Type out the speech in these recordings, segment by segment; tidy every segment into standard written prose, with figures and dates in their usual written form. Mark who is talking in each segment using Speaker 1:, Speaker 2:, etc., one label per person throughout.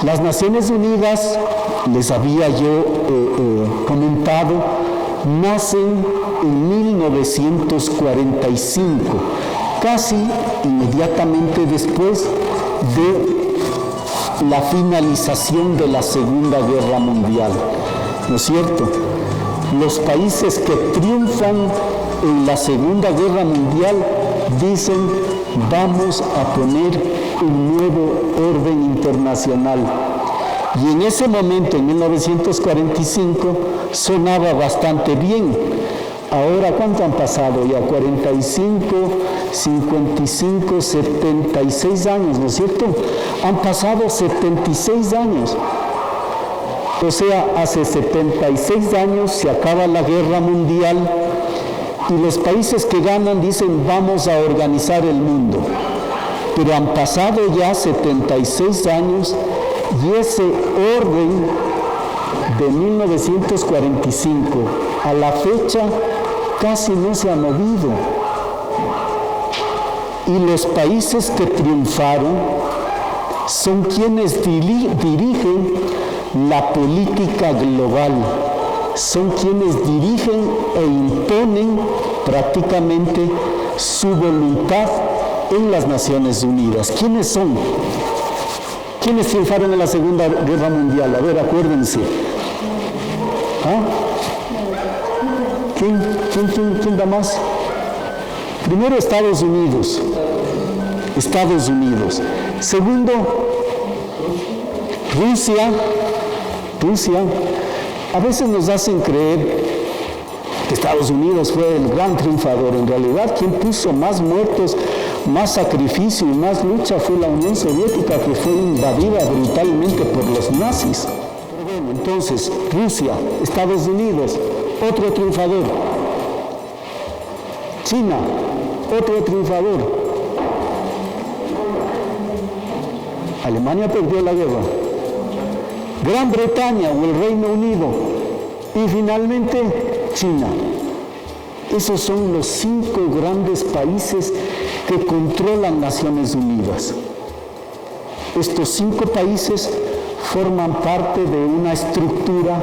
Speaker 1: Las Naciones Unidas, les había yo comentado, nacen en 1945, casi inmediatamente después de la finalización de la Segunda Guerra Mundial, ¿no es cierto? Los países que triunfan en la Segunda Guerra Mundial dicen: vamos a poner un nuevo orden internacional. Y en ese momento, en 1945, sonaba bastante bien. Ahora, ¿cuánto han pasado? Ya 45, 55, 76 años, ¿no es cierto? Han pasado 76 años. O sea, hace 76 años se acaba la guerra mundial y los países que ganan dicen: vamos a organizar el mundo. Pero han pasado ya 76 años y ese orden de 1945 a la fecha casi no se ha movido. Y los países que triunfaron son quienes dirigen la política global, son quienes dirigen e imponen prácticamente su voluntad en las Naciones Unidas. ¿Quiénes son? ¿Quiénes triunfaron en la Segunda Guerra Mundial? A ver, acuérdense. ¿Ah? ¿Quién da más? Primero, Estados Unidos. Estados Unidos. Segundo, Rusia. A veces nos hacen creer que Estados Unidos fue el gran triunfador. En realidad, quien puso más muertos, más sacrificio y más lucha fue la Unión Soviética, que fue invadida brutalmente por los nazis. Pero bueno, entonces, Rusia, Estados Unidos, otro triunfador. China, otro triunfador. Alemania perdió la guerra. Gran Bretaña o el Reino Unido. Y finalmente, China. Esos son los 5 grandes países que controlan Naciones Unidas. Estos 5 países forman parte de una estructura,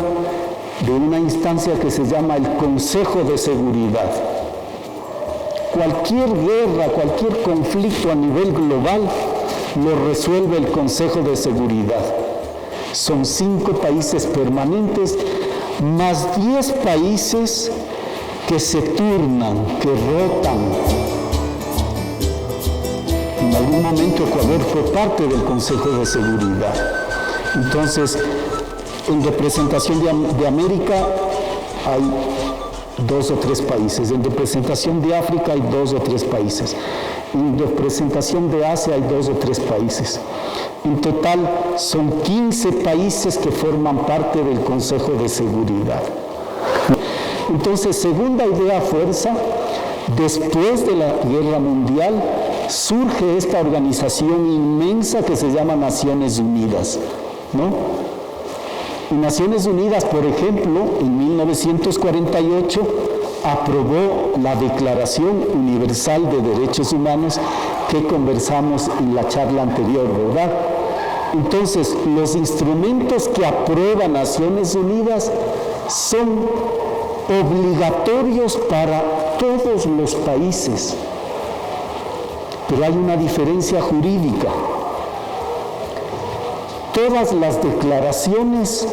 Speaker 1: de una instancia que se llama el Consejo de Seguridad. Cualquier guerra, cualquier conflicto a nivel global lo resuelve el Consejo de Seguridad. Son 5 países permanentes, más 10 países que se turnan, que rotan. En algún momento Ecuador fue parte del Consejo de Seguridad. Entonces, en representación de América hay 2 o 3 países. En representación de África hay 2 o 3 países. En representación de Asia hay 2 o 3 países. En total son 15 países que forman parte del Consejo de Seguridad. Entonces, segunda idea fuerza, después de la Guerra Mundial surge esta organización inmensa que se llama Naciones Unidas, ¿no? Y Naciones Unidas, por ejemplo, en 1948 aprobó la Declaración Universal de Derechos Humanos que conversamos en la charla anterior, ¿verdad? Entonces, los instrumentos que aprueba Naciones Unidas son obligatorios para todos los países, pero hay una diferencia jurídica. Todas las declaraciones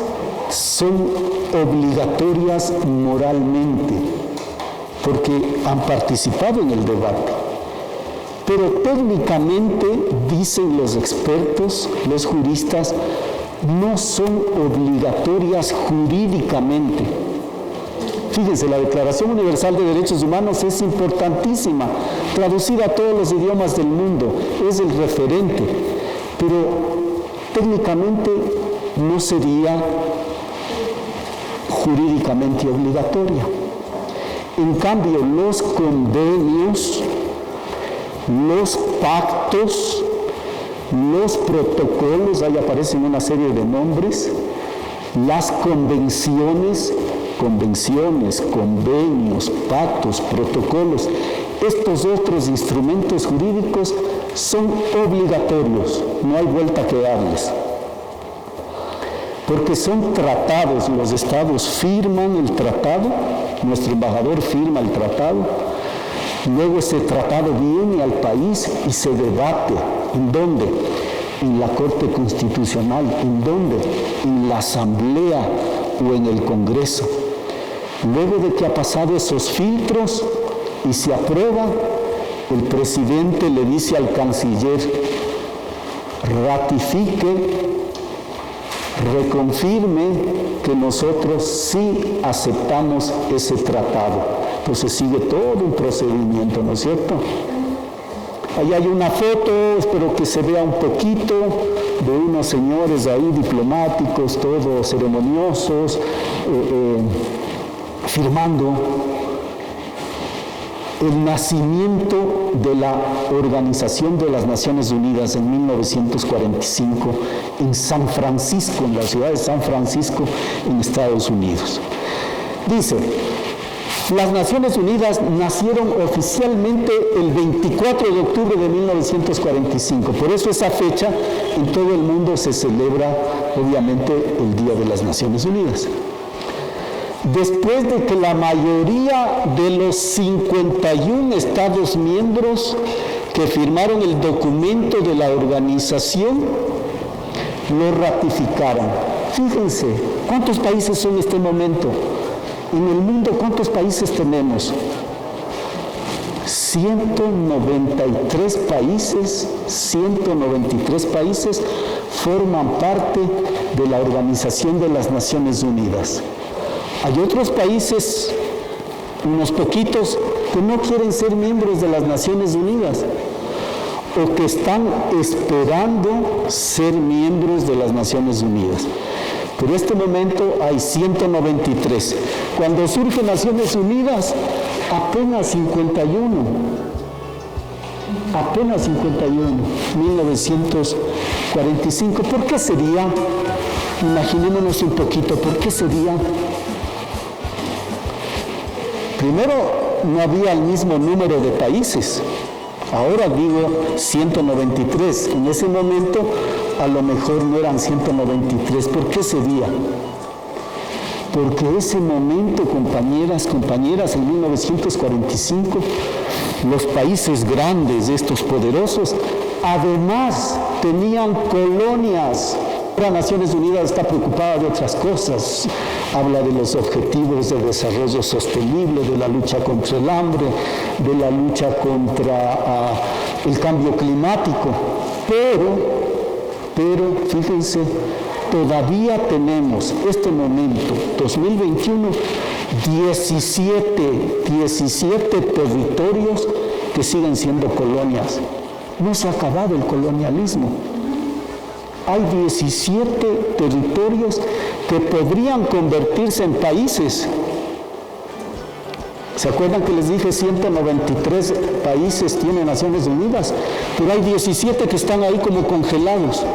Speaker 1: son obligatorias moralmente, porque han participado en el debate. Pero técnicamente, dicen los expertos, los juristas, no son obligatorias jurídicamente. Fíjense, la Declaración Universal de Derechos Humanos es importantísima, traducida a todos los idiomas del mundo, es el referente, pero técnicamente no sería jurídicamente obligatoria. En cambio, los convenios, los pactos, los protocolos, ahí aparecen una serie de nombres, las convenciones, convenios, pactos, protocolos, estos otros instrumentos jurídicos son obligatorios, no hay vuelta que darles. porque son tratados, los estados firman el tratado, nuestro embajador firma el tratado, luego ese tratado viene al país y se debate. ¿En dónde? En la Corte Constitucional. ¿En dónde? En la Asamblea o en el Congreso. Luego de que ha pasado esos filtros y se aprueba, el presidente le dice al canciller: ratifique, reconfirme que nosotros sí aceptamos ese tratado. Entonces sigue todo un procedimiento, ¿no es cierto? Ahí hay una foto, espero que se vea un poquito, de unos señores ahí diplomáticos, todos ceremoniosos, firmando el nacimiento de la Organización de las Naciones Unidas en 1945 en San Francisco, en la ciudad de San Francisco, en Estados Unidos. Dice: las Naciones Unidas nacieron oficialmente el 24 de octubre de 1945. Por eso esa fecha en todo el mundo se celebra, obviamente, el Día de las Naciones Unidas. Después de que la mayoría de los 51 Estados miembros que firmaron el documento de la organización lo ratificaron. Fíjense, ¿cuántos países son en este momento? En el mundo, ¿cuántos países tenemos? 193 países, 193 países forman parte de la Organización de las Naciones Unidas. Hay otros países, unos poquitos, que no quieren ser miembros de las Naciones Unidas o que están esperando ser miembros de las Naciones Unidas. Pero en este momento hay 193. Cuando surge Naciones Unidas, apenas 51. Apenas 51, 1945. ¿Por qué sería? Imaginémonos un poquito, ¿por qué sería? Primero, no había el mismo número de países. Ahora digo 193. En ese momento, a lo mejor no eran 193. ¿Por qué sería? Porque ese momento, compañeras, en 1945, los países grandes, estos poderosos, además tenían colonias. Las Naciones Unidas está preocupada de otras cosas. Habla de los objetivos de desarrollo sostenible, de la lucha contra el hambre, de la lucha contra el cambio climático. Pero, fíjense, todavía tenemos, este momento, 2021, 17 territorios que siguen siendo colonias. No se ha acabado el colonialismo. Hay 17 territorios que podrían convertirse en países. ¿Se acuerdan que les dije 193 países tienen Naciones Unidas? Pero hay 17 que están ahí como congelados.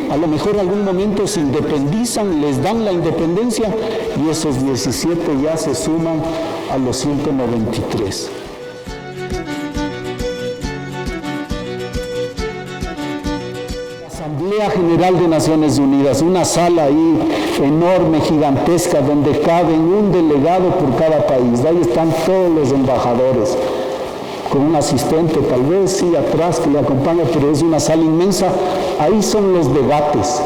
Speaker 1: A lo mejor en algún momento se independizan, les dan la independencia y esos 17 ya se suman a los 193. Asamblea General de Naciones Unidas, una sala ahí enorme, gigantesca, donde caben un delegado por cada país. Ahí están todos los embajadores, con un asistente tal vez, sí, atrás que le acompaña, pero es una sala inmensa. Ahí son los debates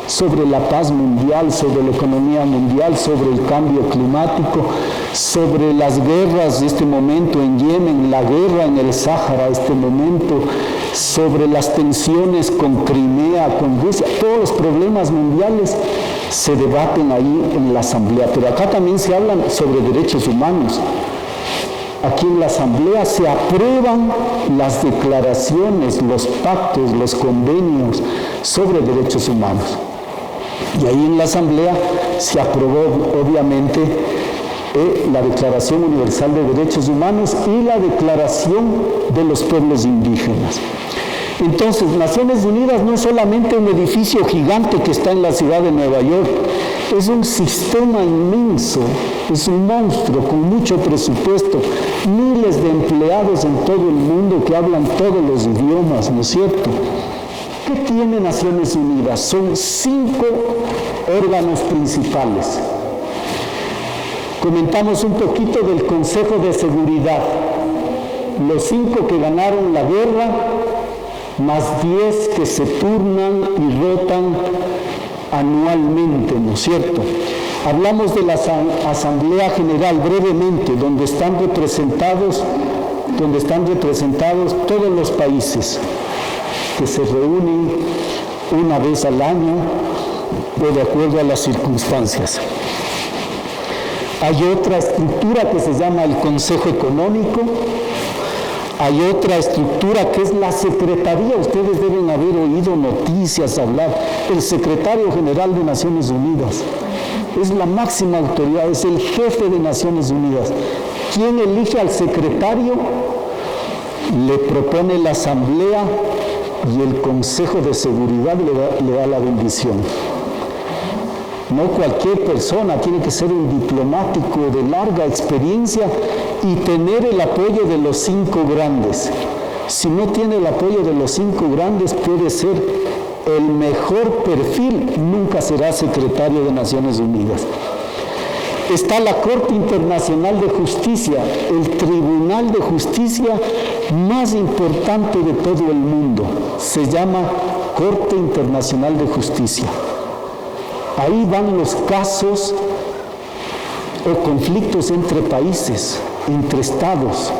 Speaker 1: sobre la paz mundial, sobre la economía mundial, sobre el cambio climático, sobre las guerras de este momento en Yemen, la guerra en el Sáhara este momento, sobre las tensiones con Crimea, con Rusia. Todos los problemas mundiales se debaten ahí en la Asamblea. Pero acá también se hablan sobre derechos humanos. Aquí en la Asamblea se aprueban las declaraciones, los pactos, los convenios sobre derechos humanos. Y ahí en la Asamblea se aprobó, obviamente, la Declaración Universal de Derechos Humanos y la Declaración de los Pueblos Indígenas. Entonces, Naciones Unidas no es solamente un edificio gigante que está en la ciudad de Nueva York, es un sistema inmenso, es un monstruo con mucho presupuesto, miles de empleados en todo el mundo que hablan todos los idiomas, ¿no es cierto? ¿Qué tiene Naciones Unidas? Son 5 órganos principales. Comentamos un poquito del Consejo de Seguridad. Los 5 que ganaron la guerra, más 10 que se turnan y rotan anualmente, ¿no es cierto? Hablamos de la Asamblea General brevemente, donde están representados todos los países que se reúnen una vez al año o de acuerdo a las circunstancias. Hay otra estructura que se llama el Consejo Económico. Hay otra estructura que es la Secretaría. Ustedes deben haber oído noticias hablar. El Secretario General de Naciones Unidas es la máxima autoridad, es el jefe de Naciones Unidas. ¿Quién elige al secretario? Le propone la Asamblea y el Consejo de Seguridad le da la bendición. No cualquier persona, tiene que ser un diplomático de larga experiencia y tener el apoyo de los 5 grandes. Si no tiene el apoyo de los 5 grandes, puede ser el mejor perfil, nunca será secretario de Naciones Unidas. Está la Corte Internacional de Justicia, el Tribunal de Justicia más importante de todo el mundo. Se llama Corte Internacional de Justicia. Ahí van los casos o conflictos entre países, entre estados.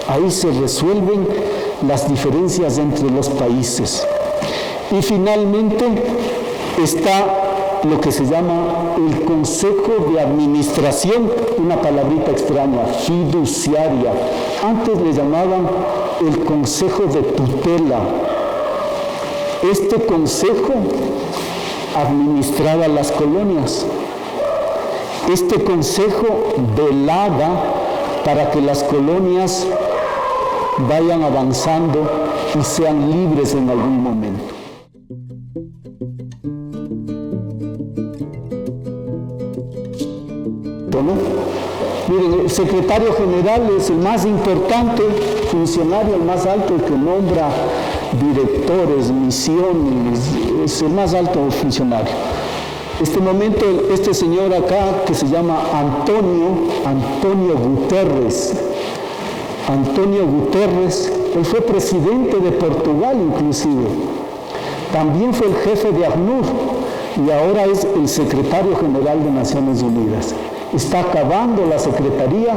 Speaker 1: Ahí se resuelven las diferencias entre los países. Y finalmente está lo que se llama el Consejo de Administración, una palabrita extraña, fiduciaria. Antes le llamaban el Consejo de Tutela. Este consejo administraba las colonias. Este consejo velaba para que las colonias vayan avanzando y sean libres en algún momento. ¿No? Miren, el secretario general es el más importante funcionario, el más alto, el que nombra directores, misiones, es el más alto funcionario. Este señor acá, que se llama Antonio Guterres. Antonio Guterres, él fue presidente de Portugal inclusive. También fue el jefe de ACNUR y ahora es el secretario general de Naciones Unidas. Está acabando la secretaría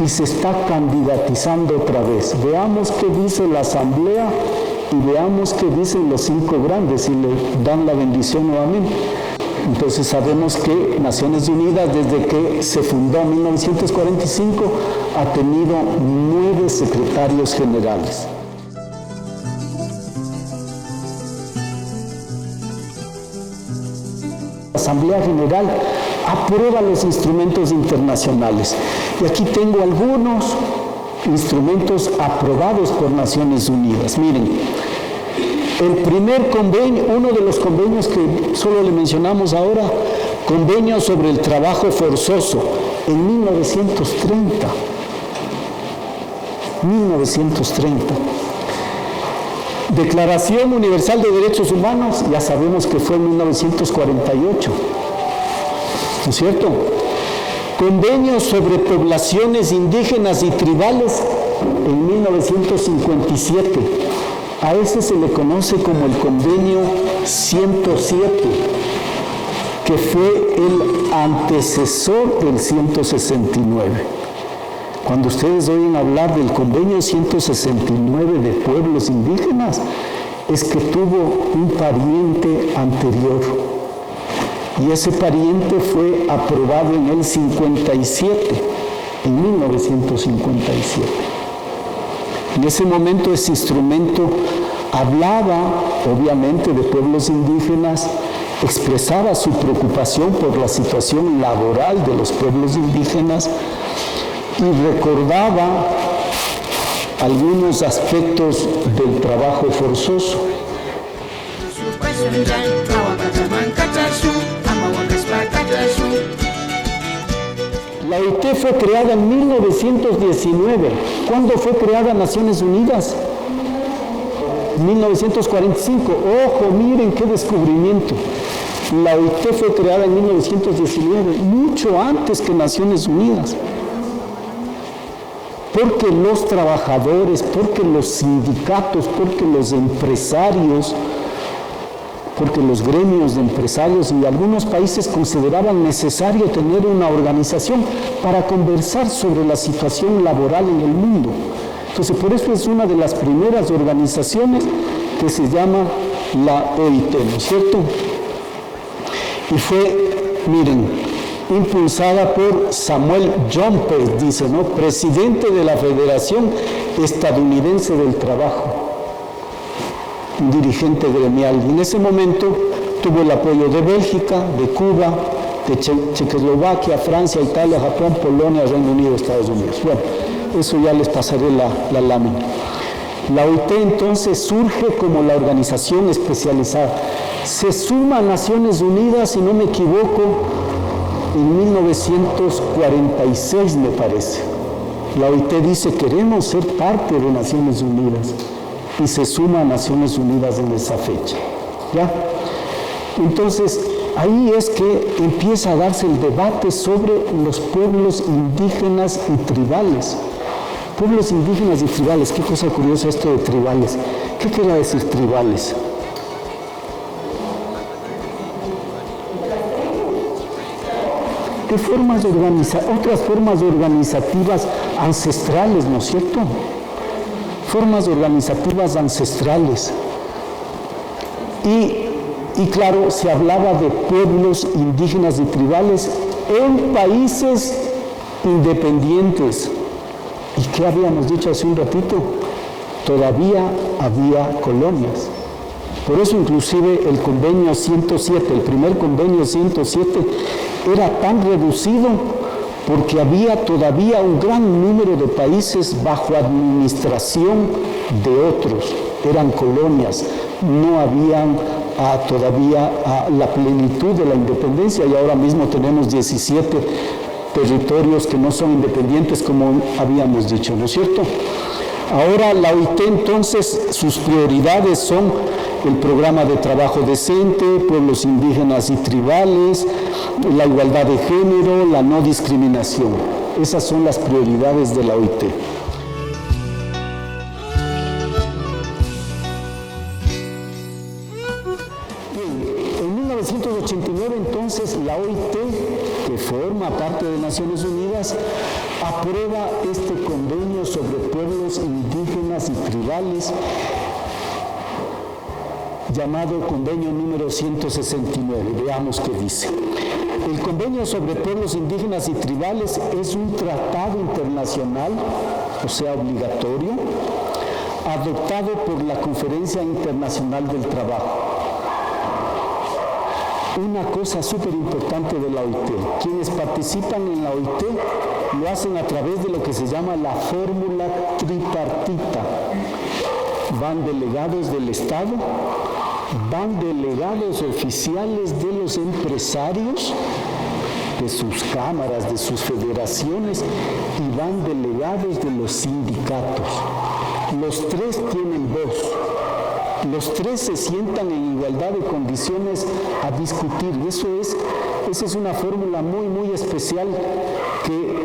Speaker 1: y se está candidatizando otra vez. Veamos qué dice la Asamblea y veamos qué dicen los 5 grandes y le dan la bendición nuevamente. Entonces sabemos que Naciones Unidas, desde que se fundó en 1945, ha tenido 9 secretarios generales. La Asamblea General aprueba los instrumentos internacionales. Y aquí tengo algunos instrumentos aprobados por Naciones Unidas. Miren, el primer convenio, uno de los convenios que solo le mencionamos ahora, convenio sobre el trabajo forzoso, en 1930. Declaración Universal de Derechos Humanos, ya sabemos que fue en 1948. ¿No es cierto? Convenio sobre poblaciones indígenas y tribales en 1957. A ese se le conoce como el Convenio 107, que fue el antecesor del 169. Cuando ustedes oyen hablar del Convenio 169 de pueblos indígenas, es que tuvo un pariente anterior. Y ese pariente fue aprobado en el 57, en 1957. En ese momento ese instrumento hablaba, obviamente, de pueblos indígenas, expresaba su preocupación por la situación laboral de los pueblos indígenas y recordaba algunos aspectos del trabajo forzoso. La OIT fue creada en 1919. ¿Cuándo fue creada Naciones Unidas? 1945. Ojo, miren qué descubrimiento. La OIT fue creada en 1919, mucho antes que Naciones Unidas. Porque los trabajadores, porque los sindicatos, porque los empresarios, porque los gremios de empresarios y algunos países consideraban necesario tener una organización para conversar sobre la situación laboral en el mundo. Entonces, por eso es una de las primeras organizaciones que se llama la OIT, ¿no es cierto? Y fue, miren, impulsada por Samuel Jompers, dice, ¿no? Presidente de la Federación Estadounidense del Trabajo, un dirigente gremial. Y en ese momento tuvo el apoyo de Bélgica, de Cuba, de Checoslovaquia, Francia, Italia, Japón, Polonia, Reino Unido, Estados Unidos. Bueno, eso ya les pasaré la lámina. La OIT entonces surge como la organización especializada. Se suma a Naciones Unidas, si no me equivoco, en 1946, me parece. La OIT dice, queremos ser parte de Naciones Unidas, y se suma a Naciones Unidas en esa fecha. ¿Ya? Entonces, ahí es que empieza a darse el debate sobre los pueblos indígenas y tribales. Pueblos indígenas y tribales, qué cosa curiosa esto de tribales. ¿Qué quiere decir tribales? Otras formas organizativas ancestrales, ¿no es cierto? Formas organizativas ancestrales. Y claro, se hablaba de pueblos indígenas y tribales en países independientes. ¿Y qué habíamos dicho hace un ratito? Todavía había colonias. Por eso inclusive el convenio 107, el primer convenio 107, era tan reducido porque había todavía un gran número de países bajo administración de otros. Eran colonias, no habían todavía la plenitud de la independencia, y ahora mismo tenemos 17 territorios que no son independientes, como habíamos dicho, ¿no es cierto? Ahora la OIT entonces, sus prioridades son el programa de trabajo decente, pueblos indígenas y tribales, la igualdad de género, la no discriminación. Esas son las prioridades de la OIT. En 1989 entonces la OIT, que forma parte de Naciones Unidas, aprueba este convenio sobre pueblos indígenas y tribales, llamado convenio número 169. Veamos qué dice. El convenio sobre pueblos indígenas y tribales es un tratado internacional, o sea, obligatorio, adoptado por la Conferencia Internacional del Trabajo. Una cosa súper importante de la OIT, quienes participan en la OIT lo hacen a través de lo que se llama la fórmula tripartita. Van delegados del Estado, van delegados oficiales de los empresarios, de sus cámaras, de sus federaciones, y van delegados de los sindicatos. Los tres tienen voz. Los tres se sientan en igualdad de condiciones a discutir. Esa es una fórmula muy, muy especial que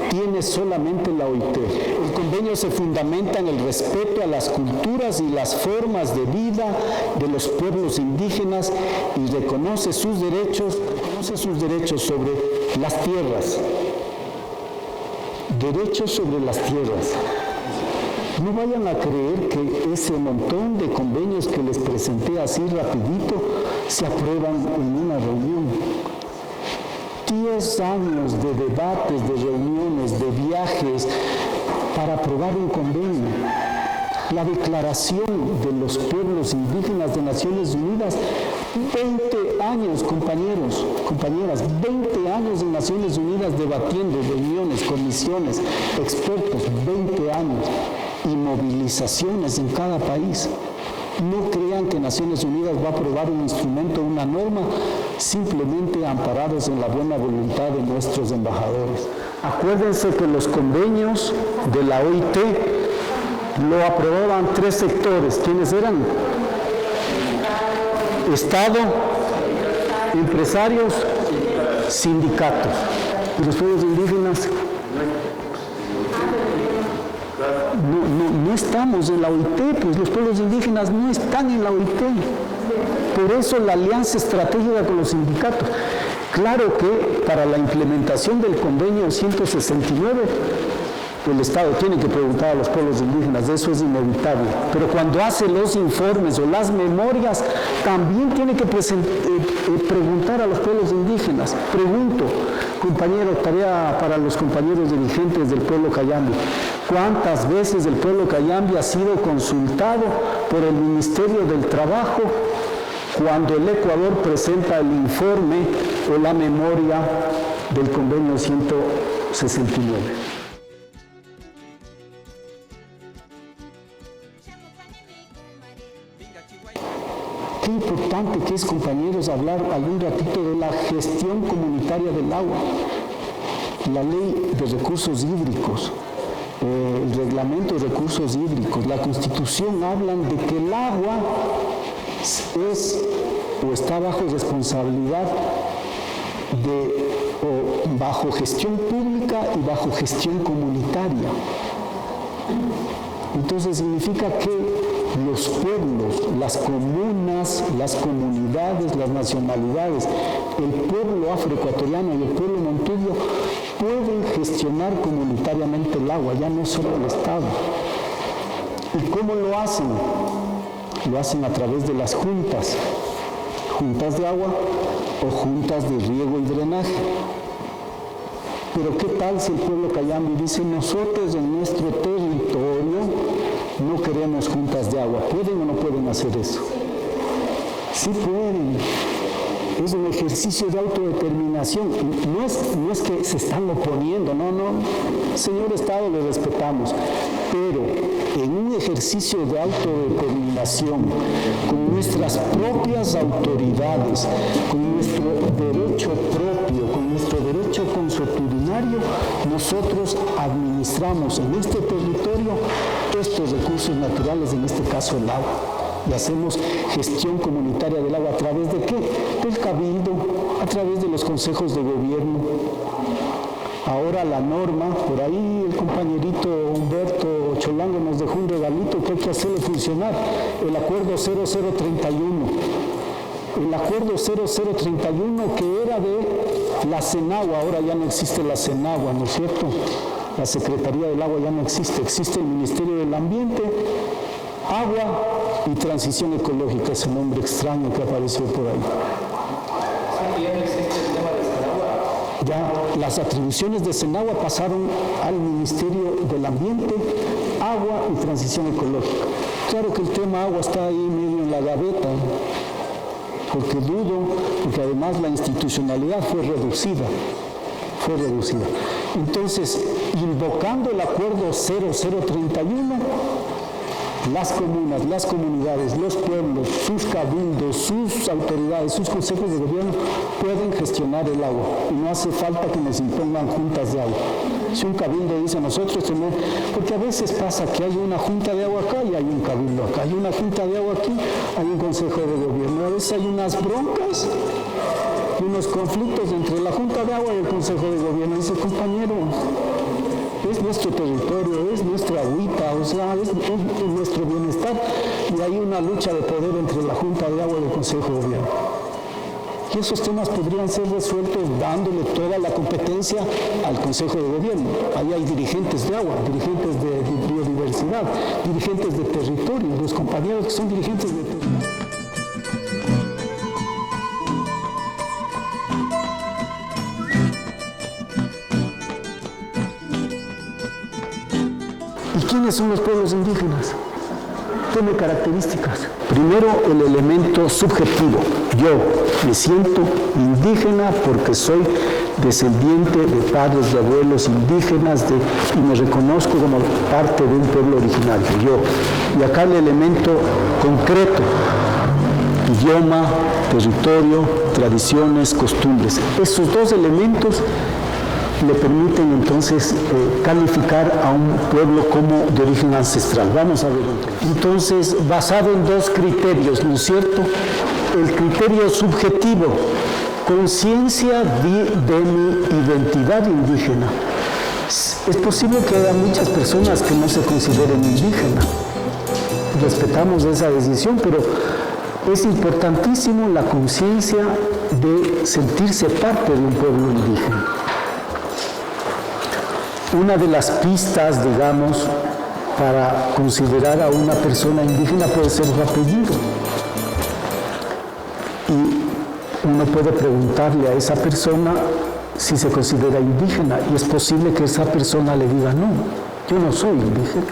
Speaker 1: tiene solamente la OIT. El convenio se fundamenta en el respeto a las culturas y las formas de vida de los pueblos indígenas y reconoce sus derechos sobre las tierras. Derechos sobre las tierras. No vayan a creer que ese montón de convenios que les presenté así rapidito se aprueban en una reunión. 10 años de debates, de reuniones, de viajes para aprobar un convenio. La Declaración de los Pueblos Indígenas de Naciones Unidas, 20 años, compañeros, compañeras, 20 años en Naciones Unidas debatiendo, reuniones, comisiones, expertos, 20 años. Y movilizaciones en cada país. No crean que Naciones Unidas va a aprobar un instrumento, una norma, simplemente amparados en la buena voluntad de nuestros embajadores. Acuérdense que los convenios de la OIT Lo aprobaban 3 sectores. ¿Quiénes eran? Estado, empresarios, sindicatos. ¿Y los pueblos indígenas? No estamos en la OIT, pues los pueblos indígenas no están en la OIT. Por eso la alianza estratégica con los sindicatos. Claro que para la implementación del convenio 169, el Estado tiene que preguntar a los pueblos indígenas, eso es inevitable. Pero cuando hace los informes o las memorias, también tiene que preguntar a los pueblos indígenas. Pregunto, compañero, tarea para los compañeros dirigentes del pueblo Cayambe. ¿Cuántas veces el pueblo Cayambe ha sido consultado por el Ministerio del Trabajo cuando el Ecuador presenta el informe o la memoria del convenio 169? Qué importante que es, compañeros, hablar algún ratito de la gestión comunitaria del agua, la ley de recursos hídricos, el reglamento de recursos hídricos, la Constitución hablan de que el agua es o está bajo responsabilidad o bajo gestión pública y bajo gestión comunitaria. Entonces significa que los pueblos, las comunas, las comunidades, las nacionalidades, el pueblo afroecuatoriano y el pueblo montubio pueden gestionar comunitariamente el agua, ya no solo el Estado. ¿Y cómo lo hacen? Lo hacen a través de las juntas de agua o juntas de riego y drenaje. Pero ¿qué tal si el pueblo Cayambe dice, nosotros en nuestro territorio no queremos juntas de agua? ¿Pueden o no pueden hacer eso? Sí pueden. Es un ejercicio de autodeterminación. No es que se están oponiendo, no. Señor Estado, le respetamos. Pero en un ejercicio de autodeterminación, con nuestras propias autoridades, con nuestro derecho propio, con nuestro derecho consuetudinario, nosotros administramos en este territorio estos recursos naturales, en este caso el agua. Y hacemos gestión comunitaria del agua, ¿a través de qué? Del cabildo, a través de los consejos de gobierno. Ahora la norma, por ahí el compañerito Humberto Cholango nos dejó un regalito que hay que hacerle funcionar, el acuerdo 0031. El acuerdo 0031 que era de la Senagua, ahora ya no existe la Senagua, ¿no es cierto? La Secretaría del Agua ya no existe, existe el Ministerio del Ambiente, Agua y Transición Ecológica, ese nombre extraño que apareció por ahí.
Speaker 2: ¿Ya no existe el tema de Senagua?
Speaker 1: Ya las atribuciones de Senagua pasaron al Ministerio del Ambiente, Agua y Transición Ecológica. Claro que el tema agua está ahí medio en la gaveta, porque además la institucionalidad fue reducida. Entonces, invocando el acuerdo 0031, las comunas, las comunidades, los pueblos, sus cabildos, sus autoridades, sus consejos de gobierno pueden gestionar el agua y no hace falta que nos impongan juntas de agua. Si un cabildo dice nosotros tenemos, porque a veces pasa que hay una junta de agua acá y hay un cabildo acá, hay una junta de agua aquí, hay un consejo de gobierno, a veces hay unas broncas y unos conflictos entre la junta de agua y el consejo de gobierno. Dice, compañero, es nuestro territorio, es nuestra agüita, o sea, es nuestro bienestar, y hay una lucha de poder entre la Junta de Agua y el Consejo de Gobierno. Y esos temas podrían ser resueltos dándole toda la competencia al Consejo de Gobierno. Ahí hay dirigentes de agua, dirigentes de biodiversidad, dirigentes de territorio, los compañeros que son dirigentes de territorio. ¿Y quiénes son los pueblos indígenas? Tiene características. Primero, el elemento subjetivo. Yo me siento indígena porque soy descendiente de padres y abuelos indígenas y me reconozco como parte de un pueblo originario. Yo. Y acá el elemento concreto. Idioma, territorio, tradiciones, costumbres. Esos dos elementos le permiten entonces calificar a un pueblo como de origen ancestral. Vamos a ver entonces, basado en dos criterios, ¿no es cierto? El criterio subjetivo, conciencia de mi identidad indígena. Es posible que haya muchas personas que no se consideren indígenas. Respetamos esa decisión, pero es importantísimo la conciencia de sentirse parte de un pueblo indígena. Una de las pistas, digamos, para considerar a una persona indígena puede ser su apellido. Y uno puede preguntarle a esa persona si se considera indígena, y es posible que esa persona le diga, no, yo no soy indígena.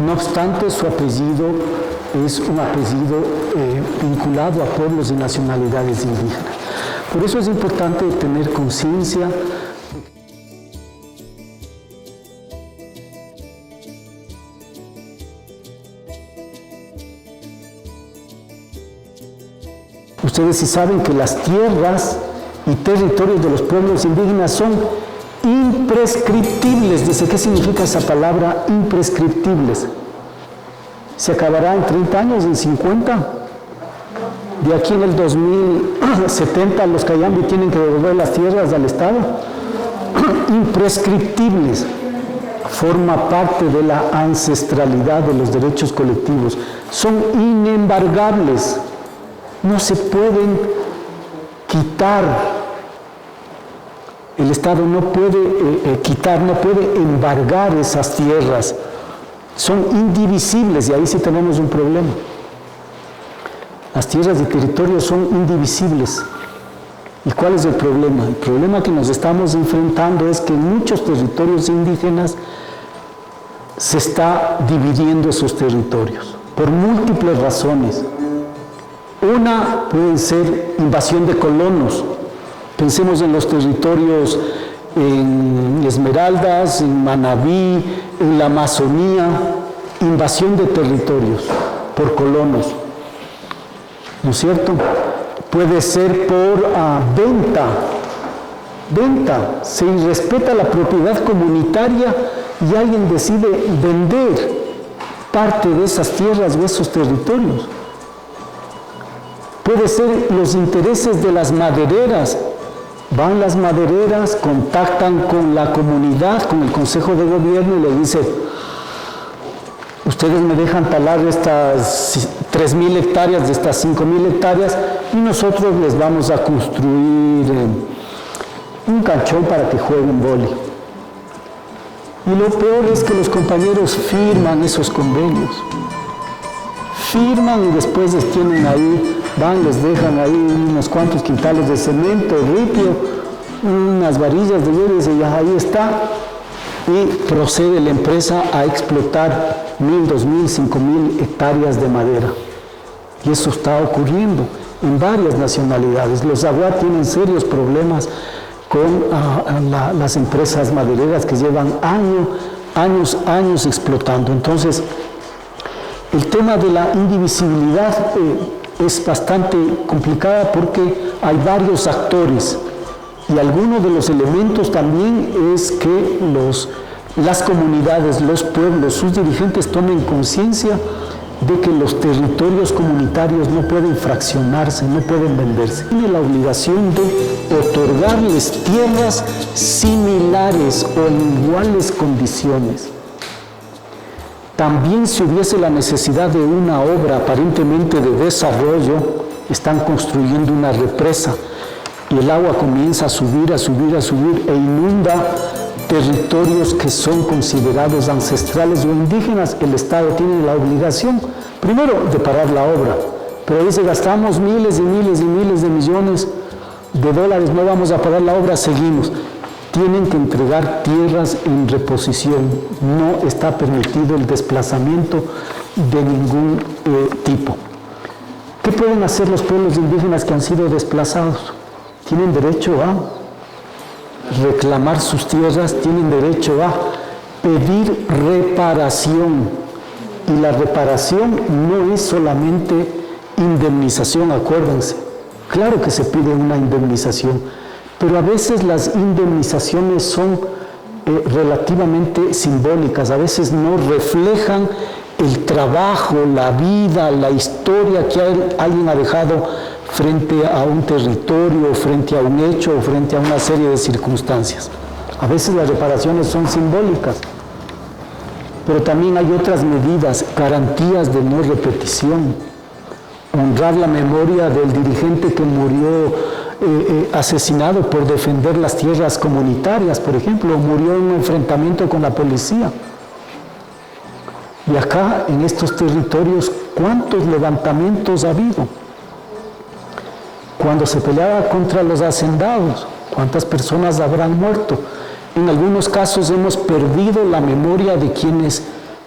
Speaker 1: No obstante, su apellido es un apellido vinculado a pueblos y nacionalidades indígenas. Por eso es importante tener conciencia. Ustedes sí saben que las tierras y territorios de los pueblos indígenas son imprescriptibles. Dice, ¿qué significa esa palabra imprescriptibles? ¿Se acabará en 30 años, en 50? De aquí en el 2070 los Cayambi tienen que devolver las tierras al Estado. Imprescriptibles. Forma parte de la ancestralidad de los derechos colectivos. Son inembargables. No se pueden quitar. El Estado no puede quitar, no puede embargar esas tierras. Son indivisibles y ahí sí tenemos un problema. Las tierras y territorios son indivisibles. ¿Y cuál es el problema? El problema que nos estamos enfrentando es que en muchos territorios indígenas se está dividiendo esos territorios por múltiples razones. Una puede ser invasión de colonos. Pensemos en los territorios en Esmeraldas, en Manabí, en la Amazonía, invasión de territorios por colonos, ¿no es cierto? Puede ser por venta, se irrespeta la propiedad comunitaria y alguien decide vender parte de esas tierras o esos territorios. Puede ser los intereses de las madereras. Van las madereras, contactan con la comunidad, con el Consejo de Gobierno y le dicen, ustedes me dejan talar estas 3.000 hectáreas de estas 5.000 hectáreas y nosotros les vamos a construir un canchón para que jueguen vóley. Y lo peor es que los compañeros firman esos convenios. Firman y después les tienen ahí, les dejan ahí unos cuantos quintales de cemento, ripio, unas varillas de hierro y dicen, ya ahí está. Y procede la empresa a explotar 1.000, 2.000, 5.000 hectáreas de madera. Y eso está ocurriendo en varias nacionalidades. Los aguá tienen serios problemas con las empresas madereras que llevan años explotando. Entonces, el tema de la indivisibilidad es bastante complicada porque hay varios actores y alguno de los elementos también es que las comunidades, los pueblos, sus dirigentes tomen conciencia de que los territorios comunitarios no pueden fraccionarse, no pueden venderse. Tiene la obligación de otorgarles tierras similares o en iguales condiciones. También si hubiese la necesidad de una obra aparentemente de desarrollo, están construyendo una represa y el agua comienza a subir e inunda territorios que son considerados ancestrales o indígenas. El Estado tiene la obligación, primero, de parar la obra, pero dice, gastamos miles y miles y miles de millones de dólares, no vamos a parar la obra, seguimos. Tienen que entregar tierras en reposición, no está permitido el desplazamiento de ningún tipo. ¿Qué pueden hacer los pueblos indígenas que han sido desplazados? Tienen derecho a reclamar sus tierras, tienen derecho a pedir reparación. Y la reparación no es solamente indemnización, acuérdense. Claro que se pide una indemnización, pero a veces las indemnizaciones son relativamente simbólicas, a veces no reflejan el trabajo, la vida, la historia que alguien ha dejado frente a un territorio, frente a un hecho o frente a una serie de circunstancias. A veces las reparaciones son simbólicas, pero también hay otras medidas, garantías de no repetición. Honrar la memoria del dirigente que murió asesinado por defender las tierras comunitarias, por ejemplo, o murió en un enfrentamiento con la policía. Y acá, en estos territorios, ¿cuántos levantamientos ha habido? Cuando se peleaba contra los hacendados, ¿cuántas personas habrán muerto? En algunos casos hemos perdido la memoria de quienes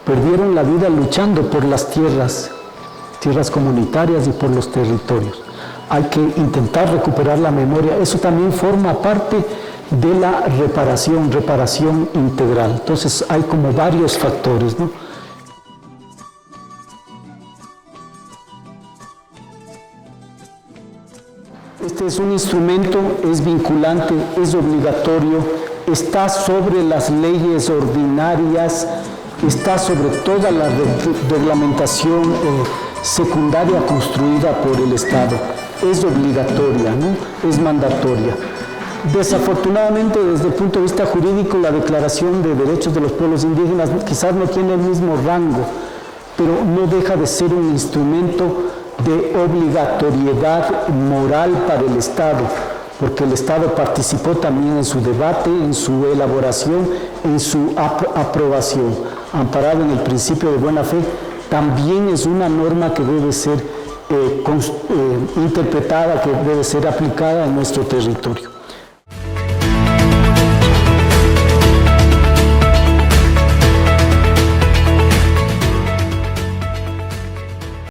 Speaker 1: perdieron la vida luchando por las tierras comunitarias y por los territorios. Hay que intentar recuperar la memoria. Eso también forma parte de la reparación integral. Entonces hay como varios factores, ¿no? Este es un instrumento, es vinculante, es obligatorio, está sobre las leyes ordinarias, está sobre toda la reglamentación secundaria construida por el Estado. Es obligatoria, ¿no? Es mandatoria. Desafortunadamente, desde el punto de vista jurídico, la Declaración de Derechos de los Pueblos Indígenas quizás no tiene el mismo rango, pero no deja de ser un instrumento de obligatoriedad moral para el Estado, porque el Estado participó también en su debate, en su elaboración, en su aprobación. Amparado en el principio de buena fe, también es una norma que debe ser interpretada, que debe ser aplicada en nuestro territorio.